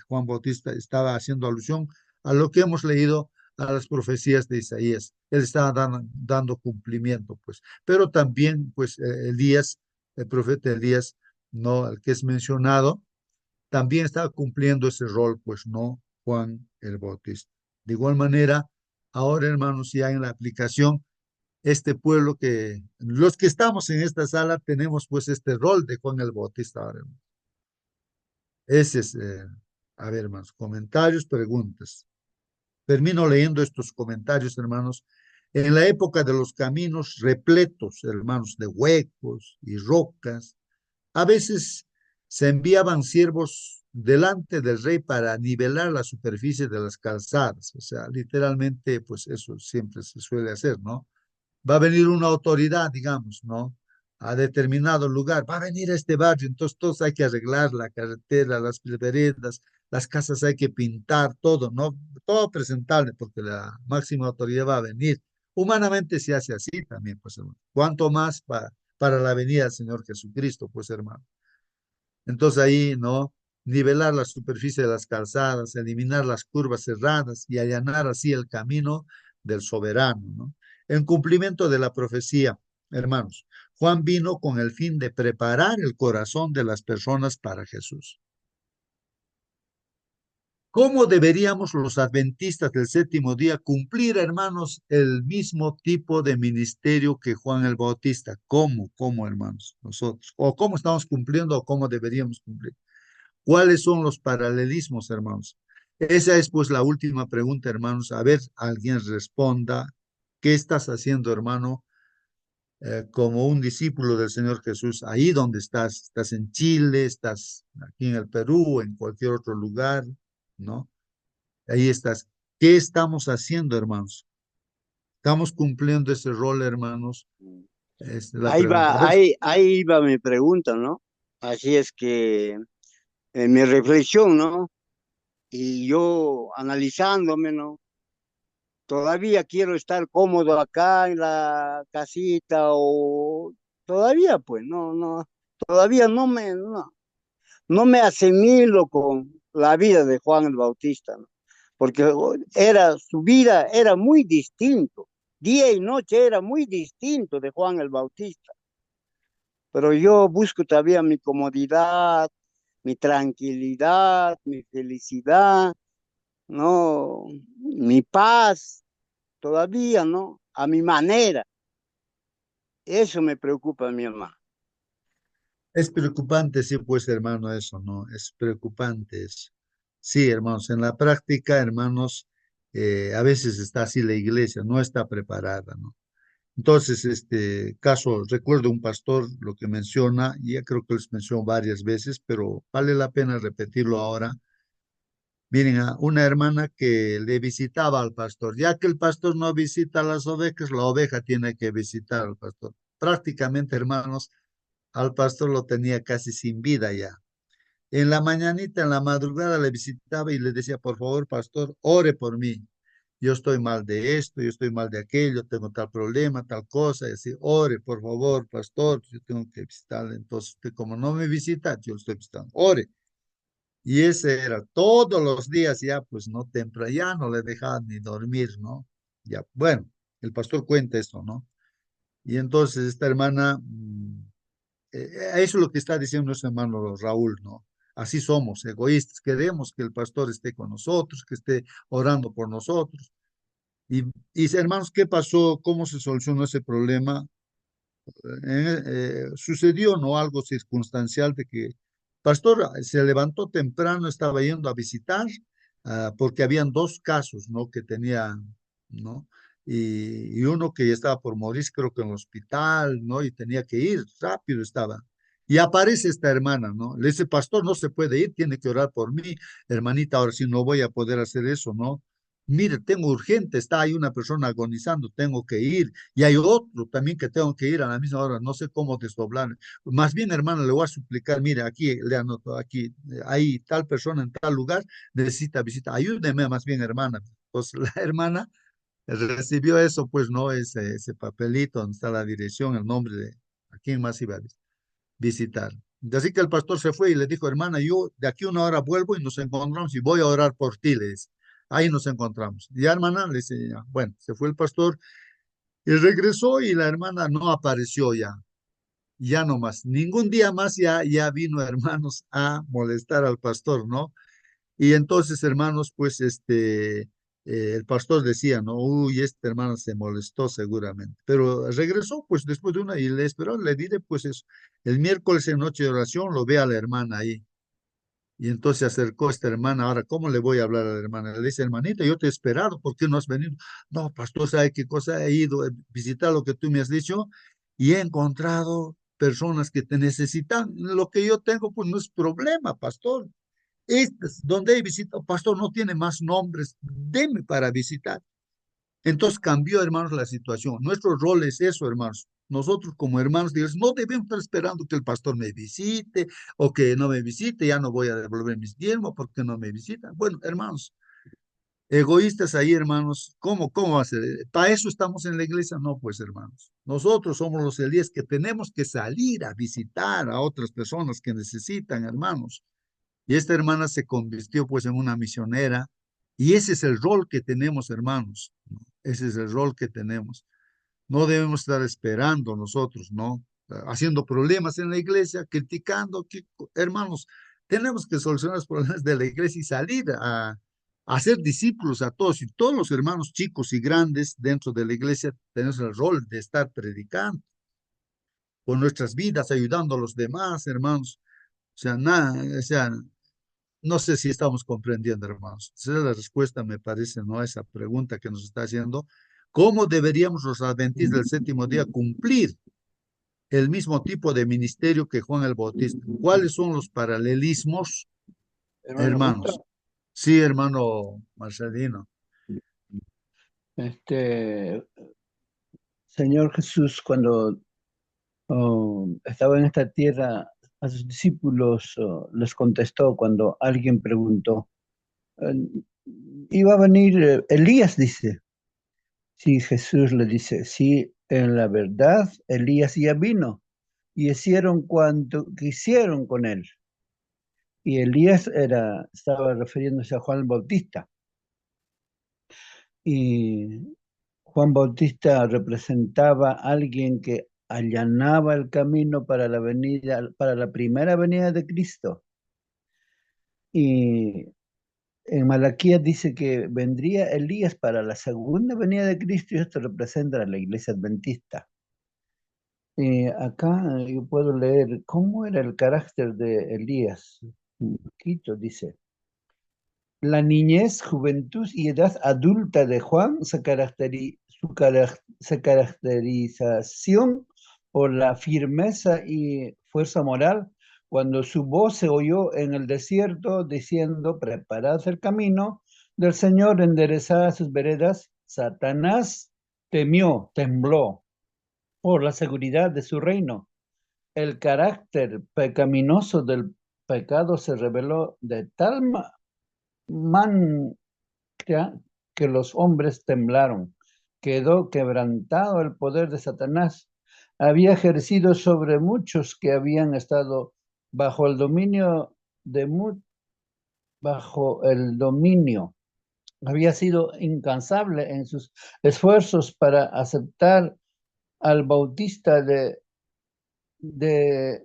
Speaker 1: Juan Bautista estaba haciendo alusión a lo que hemos leído, a las profecías de Isaías. Él estaba dando cumplimiento, pues. Pero también, pues, Elías, el profeta Elías, ¿no? El que es mencionado, también estaba cumpliendo ese rol, pues, ¿no? Juan el Bautista. De igual manera, ahora, hermanos, ya en la aplicación, este pueblo los que estamos en esta sala, tenemos pues este rol de Juan el Bautista ahora, hermano. Ese es, a ver, hermanos, comentarios, preguntas. Termino leyendo estos comentarios, hermanos. En la época de los caminos repletos, hermanos, de huecos y rocas, a veces se enviaban siervos delante del rey para nivelar la superficie de las calzadas. O sea, literalmente, pues eso siempre se suele hacer, ¿no? Va a venir una autoridad, digamos, ¿no? A determinado lugar, va a venir a este barrio, entonces todos hay que arreglar la carretera, las veredas, las casas hay que pintar, todo, ¿no? Todo presentable, porque la máxima autoridad va a venir. Humanamente se hace así también, pues, hermano. ¿Cuánto más para la venida del Señor Jesucristo, pues, hermano? Entonces ahí, ¿no? Nivelar la superficie de las calzadas, eliminar las curvas cerradas y allanar así el camino del soberano, ¿no? En cumplimiento de la profecía, hermanos, Juan vino con el fin de preparar el corazón de las personas para Jesús. ¿Cómo deberíamos los adventistas del séptimo día cumplir, hermanos, el mismo tipo de ministerio que Juan el Bautista? ¿Cómo, hermanos? Nosotros. ¿O cómo estamos cumpliendo o cómo deberíamos cumplir? ¿Cuáles son los paralelismos, hermanos? Esa es pues la última pregunta, hermanos. A ver, alguien responda. ¿Qué estás haciendo, hermano, como un discípulo del Señor Jesús? Ahí donde estás. ¿Estás en Chile? ¿Estás aquí en el Perú? ¿En cualquier otro lugar? ¿No? Ahí estás. ¿Qué estamos haciendo, hermanos? ¿Estamos cumpliendo ese rol, hermanos? Es la
Speaker 4: Ahí
Speaker 1: pregunta. A
Speaker 4: va,
Speaker 1: ver,
Speaker 4: ahí va mi pregunta, ¿no? Así es que en mi reflexión, ¿no? Y yo analizándome, ¿no? Todavía quiero estar cómodo acá en la casita o todavía, pues, todavía no me asimilo con la vida de Juan el Bautista, ¿no? Porque su vida era muy distinto, día y noche era muy distinto de Juan el Bautista, pero yo busco todavía mi comodidad, mi tranquilidad, mi felicidad, ¿no? Mi paz, todavía, ¿no? A mi manera. Eso me preocupa, mi hermano.
Speaker 1: es preocupante, sí, pues, hermano, eso, ¿no? Es preocupante eso. Sí, hermanos, en la práctica, hermanos, a veces está así la iglesia, no está preparada, ¿no? Entonces, este caso, recuerdo un pastor lo que menciona, y ya creo que les mencionó varias veces, pero vale la pena repetirlo ahora. Miren, a una hermana que le visitaba al pastor, ya que el pastor no visita a las ovejas, la oveja tiene que visitar al pastor. Prácticamente, hermanos, al pastor lo tenía casi sin vida ya. En la mañanita, en la madrugada le visitaba y le decía, por favor, pastor, ore por mí. Yo estoy mal de esto, yo estoy mal de aquello, tengo tal problema, tal cosa, y así, ore, por favor, pastor, yo tengo que visitarle. Entonces, usted como no me visita, yo lo estoy visitando, ore. Y ese era todos los días ya, pues no temprano, ya no le dejaban ni dormir, ¿no? Ya, bueno, el pastor cuenta esto, ¿no? Y entonces esta hermana, eso es lo que está diciendo nuestro hermano Raúl, ¿no? Así somos, egoístas, queremos que el pastor esté con nosotros, que esté orando por nosotros. Y hermanos, ¿qué pasó? ¿Cómo se solucionó ese problema? Sucedió, ¿no? Algo circunstancial de que el pastor se levantó temprano, estaba yendo a visitar, porque habían dos casos, ¿no? Que tenía, ¿no? Y uno que ya estaba por morir, creo que en el hospital, ¿no? Y tenía que ir, rápido estaba. Y aparece esta hermana, ¿no? Le dice, pastor, no se puede ir, tiene que orar por mí, hermanita, ahora sí no voy a poder hacer eso, ¿no? Mire, tengo urgente, está ahí una persona agonizando, tengo que ir. Y hay otro también que tengo que ir a la misma hora, no sé cómo desdoblar. Más bien, hermano, le voy a suplicar, mire, aquí le anoto, aquí, hay tal persona en tal lugar, necesita visita, ayúdeme más bien, hermana. Pues la hermana recibió eso, pues no, ese papelito donde está la dirección, el nombre de a quién más iba a visitar. Así que el pastor se fue y le dijo, hermana, yo de aquí a una hora vuelvo y nos encontramos y voy a orar por ti, le dice. Ahí nos encontramos. Y ya, hermana, le dice, ya. Bueno, se fue el pastor y regresó y la hermana no apareció ya, ya no más. Ningún día más ya vino, hermanos, a molestar al pastor, ¿no? Y entonces, hermanos, pues el pastor decía, ¿no? Uy, este hermano se molestó seguramente. Pero regresó, pues después de una y le esperó, le diré, pues eso. El miércoles en noche de oración lo ve a la hermana ahí. Y entonces se acercó esta hermana, ahora, ¿cómo le voy a hablar a la hermana? Le dice, hermanita, yo te he esperado, ¿por qué no has venido? No, pastor, ¿sabe qué cosa? He ido a visitar lo que tú me has dicho y he encontrado personas que te necesitan. Lo que yo tengo, pues no es problema, pastor. Donde he visitado, pastor, no tiene más nombres, deme para visitar. Entonces cambió, hermanos, la situación. Nuestro rol es eso, hermanos. Nosotros como hermanos de Dios no debemos estar esperando que el pastor me visite o que no me visite, ya no voy a devolver mis diezmos porque no me visitan. Bueno, hermanos, egoístas ahí, hermanos, ¿cómo va a ser? ¿Para eso estamos en la iglesia? No, pues, hermanos. Nosotros somos los Elías que tenemos que salir a visitar a otras personas que necesitan, hermanos. Y esta hermana se convirtió pues en una misionera y ese es el rol que tenemos, hermanos, ¿no? Ese es el rol que tenemos. No debemos estar esperando nosotros, ¿no? Haciendo problemas en la iglesia, criticando, hermanos, tenemos que solucionar los problemas de la iglesia y salir a hacer discípulos a todos y todos los hermanos chicos y grandes dentro de la iglesia tenemos el rol de estar predicando con nuestras vidas, ayudando a los demás, hermanos. O sea, nada, o sea, no sé si estamos comprendiendo, hermanos. Esa es la respuesta, me parece, ¿no? A esa pregunta que nos está haciendo. ¿Cómo deberíamos los adventistas del séptimo día cumplir el mismo tipo de ministerio que Juan el Bautista? ¿Cuáles son los paralelismos,
Speaker 2: Hermano
Speaker 1: hermanos?
Speaker 2: Justo,
Speaker 1: Sí, hermano Marcelino.
Speaker 2: este Señor Jesús, cuando estaba en esta tierra, a sus discípulos les contestó cuando alguien preguntó, eh, iba a venir Elías, dice. Sí, Jesús le dice, sí, en la verdad, Elías ya vino y hicieron cuanto quisieron con él. Y Elías estaba refiriéndose a Juan el Bautista. Y Juan Bautista representaba a alguien que allanaba el camino para para la primera venida de Cristo. Y en Malaquías dice que vendría Elías para la segunda venida de Cristo y esto representa a la iglesia adventista. Acá yo puedo leer cómo era el carácter de Elías. Un poquito dice. La niñez, juventud y edad adulta de Juan se caracterización por la firmeza y fuerza moral cuando su voz se oyó en el desierto diciendo, preparad el camino del Señor, enderezad sus veredas. Satanás temió, tembló por la seguridad de su reino. El carácter pecaminoso del pecado se reveló de tal manera que los hombres temblaron. Quedó quebrantado el poder de Satanás. Había ejercido sobre muchos que habían estado bajo el dominio había sido incansable en sus esfuerzos para aceptar al Bautista de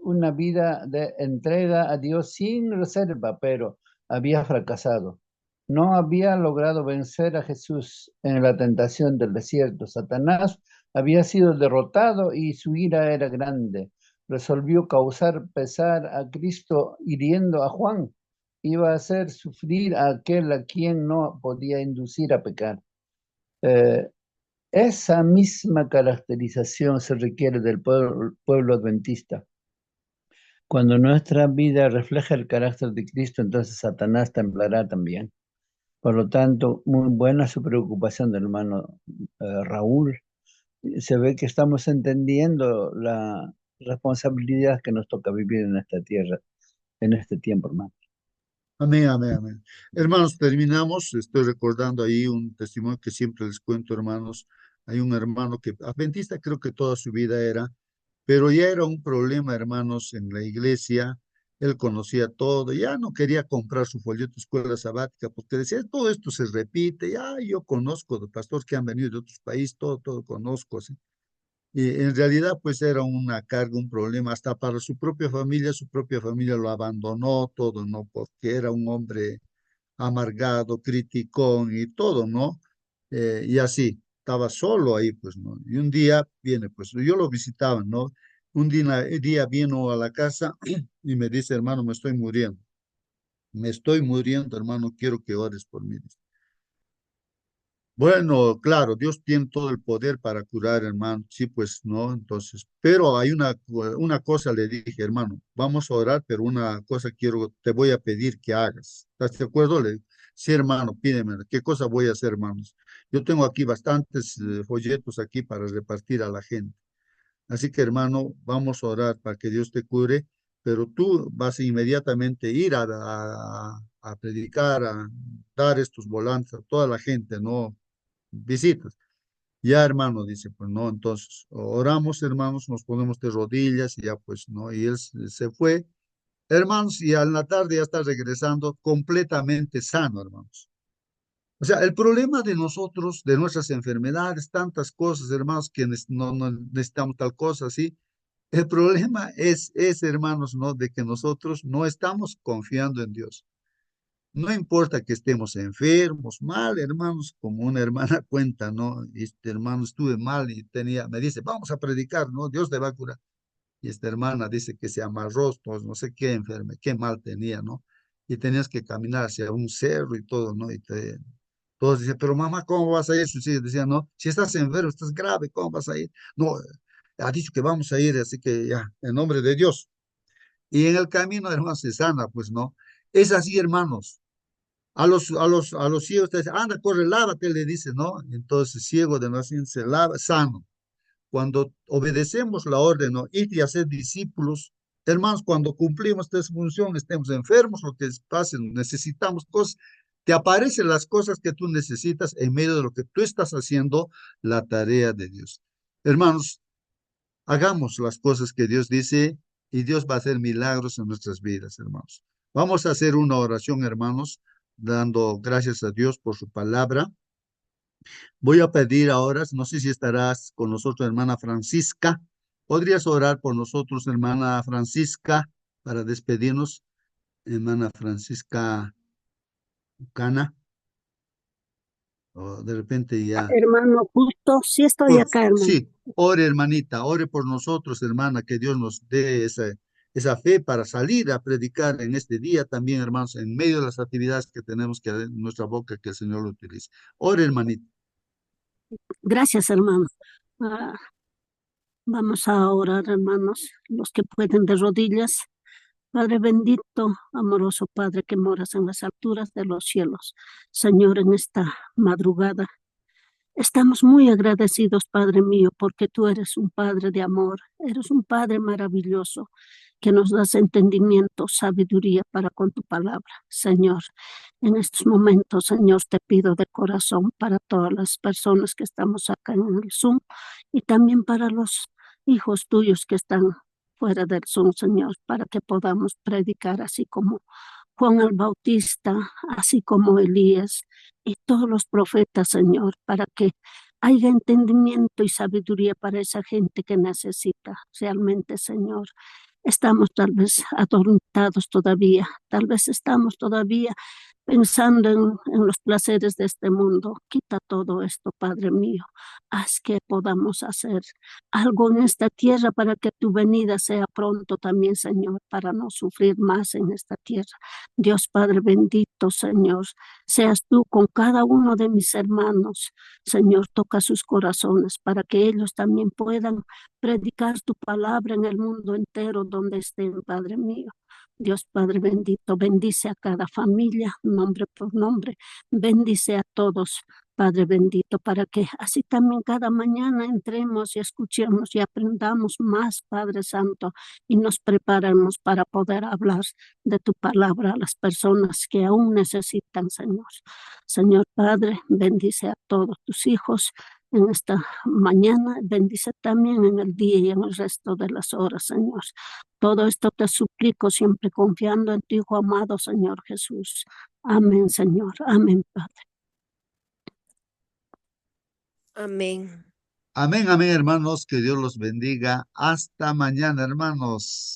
Speaker 2: una vida de entrega a Dios sin reserva, pero había fracasado. No había logrado vencer a Jesús en la tentación del desierto. Satanás había sido derrotado y su ira era grande. Resolvió causar pesar a Cristo hiriendo a Juan. Iba a hacer sufrir a aquel a quien no podía inducir a pecar. Esa misma caracterización se requiere del pueblo adventista. Cuando nuestra vida refleja el carácter de Cristo, entonces Satanás temblará también. Por lo tanto, muy buena su preocupación del hermano Raúl. Se ve que estamos entendiendo la responsabilidad que nos toca vivir en esta tierra, en este tiempo, hermano.
Speaker 1: Amén, amén, amén. Hermanos, terminamos. Estoy recordando ahí un testimonio que siempre les cuento, hermanos. Hay un hermano que, adventista creo que toda su vida era, pero ya era un problema, hermanos, en la iglesia. Él conocía todo, ya no quería comprar su folleto de escuela sabática porque decía, todo esto se repite, ya yo conozco de pastores que han venido de otros países, todo conozco, ¿sí? Y en realidad, pues era una carga, un problema, hasta para su propia familia lo abandonó todo, ¿no? Porque era un hombre amargado, criticón y todo, ¿no? Y así, estaba solo ahí, pues, ¿no? Y un día viene, pues, yo lo visitaba, ¿no? Un día vino a la casa y me dice, hermano, me estoy muriendo, hermano, quiero que ores por mí. Bueno, claro, Dios tiene todo el poder para curar, hermano. Sí, pues no, entonces, pero hay una cosa le dije, hermano, vamos a orar, pero una cosa te voy a pedir que hagas. ¿Estás de acuerdo? Sí, hermano, pídeme, ¿qué cosa voy a hacer, hermanos? Yo tengo aquí bastantes folletos aquí para repartir a la gente. Así que, hermano, vamos a orar para que Dios te cure, pero tú vas a inmediatamente ir a predicar, a dar estos volantes a toda la gente, ¿no? Visitas. Ya, hermano, dice, pues no, entonces oramos, hermanos, nos ponemos de rodillas y ya, pues no, y él se fue, hermanos, y a la tarde ya está regresando completamente sano, hermanos. O sea, el problema de nosotros, de nuestras enfermedades, tantas cosas, hermanos, que no necesitamos tal cosa, ¿sí? El problema es, hermanos, ¿no? De que nosotros no estamos confiando en Dios. No importa que estemos enfermos, mal, hermanos, como una hermana cuenta, ¿no? Este hermano estuve mal y me dice, vamos a predicar, ¿no? Dios te va a curar. Y esta hermana dice que se amarró, pues no sé qué qué mal tenía, ¿no? Y tenías que caminar hacia un cerro y todo, ¿no? Todos dicen, pero mamá, ¿cómo vas a ir? Sí, decía, no, si estás enfermo, estás grave, ¿cómo vas a ir? No, ha dicho que vamos a ir, así que ya, en nombre de Dios. Y en el camino, hermanos, se sana, pues, ¿no? Es así, hermanos. A los ciegos te dice, anda, corre, lávate, le dice, ¿no? Entonces, ciego de nacimiento se lava, sano. Cuando obedecemos la orden, ¿no? Ir y hacer discípulos, hermanos, cuando cumplimos esta función, estemos enfermos, lo que pase, necesitamos cosas, te aparecen las cosas que tú necesitas en medio de lo que tú estás haciendo, la tarea de Dios. Hermanos, hagamos las cosas que Dios dice y Dios va a hacer milagros en nuestras vidas, hermanos. Vamos a hacer una oración, hermanos, dando gracias a Dios por su palabra. Voy a pedir ahora, no sé si estarás con nosotros, hermana Francisca. ¿Podrías orar por nosotros, hermana Francisca, para despedirnos? Hermana Francisca Cana, o de repente ya.
Speaker 7: Hermano, justo, sí estoy acá, hermano.
Speaker 1: Sí, ore, hermanita, ore por nosotros, hermana, que Dios nos dé esa fe para salir a predicar en este día también, hermanos, en medio de las actividades que tenemos que hacer en nuestra boca, que el Señor lo utilice. Ore, hermanita.
Speaker 7: Gracias, hermano. Ah, vamos a orar, hermanos, los que pueden de rodillas. Padre bendito, amoroso Padre que moras en las alturas de los cielos. Señor, en esta madrugada estamos muy agradecidos, Padre mío, porque tú eres un Padre de amor, eres un Padre maravilloso, que nos das entendimiento, sabiduría para con tu palabra. Señor, en estos momentos, Señor, te pido de corazón para todas las personas que estamos acá en el Zoom y también para los hijos tuyos que están fuera del Zoom, Señor, para que podamos predicar así como Juan el Bautista, así como Elías y todos los profetas, Señor, para que haya entendimiento y sabiduría para esa gente que necesita realmente, Señor. Estamos tal vez atormentados todavía, tal vez estamos todavía pensando en los placeres de este mundo. Quita todo esto, Padre mío. Haz que podamos hacer algo en esta tierra para que tu venida sea pronto también, Señor, para no sufrir más en esta tierra. Dios Padre bendito, Señor, seas tú con cada uno de mis hermanos. Señor, toca sus corazones para que ellos también puedan predicar tu palabra en el mundo entero donde estén, Padre mío. Dios Padre bendito, bendice a cada familia, nombre por nombre, bendice a todos, Padre bendito, para que así también cada mañana entremos y escuchemos y aprendamos más, Padre Santo, y nos preparemos para poder hablar de tu palabra a las personas que aún necesitan, Señor. Señor Padre, bendice a todos tus hijos en esta mañana, bendice también en el día y en el resto de las horas, Señor. Todo esto te suplico siempre confiando en tu Hijo amado, Señor Jesús. Amén, Señor. Amén, Padre.
Speaker 8: Amén.
Speaker 1: Amén, amén, hermanos. Que Dios los bendiga. Hasta mañana, hermanos.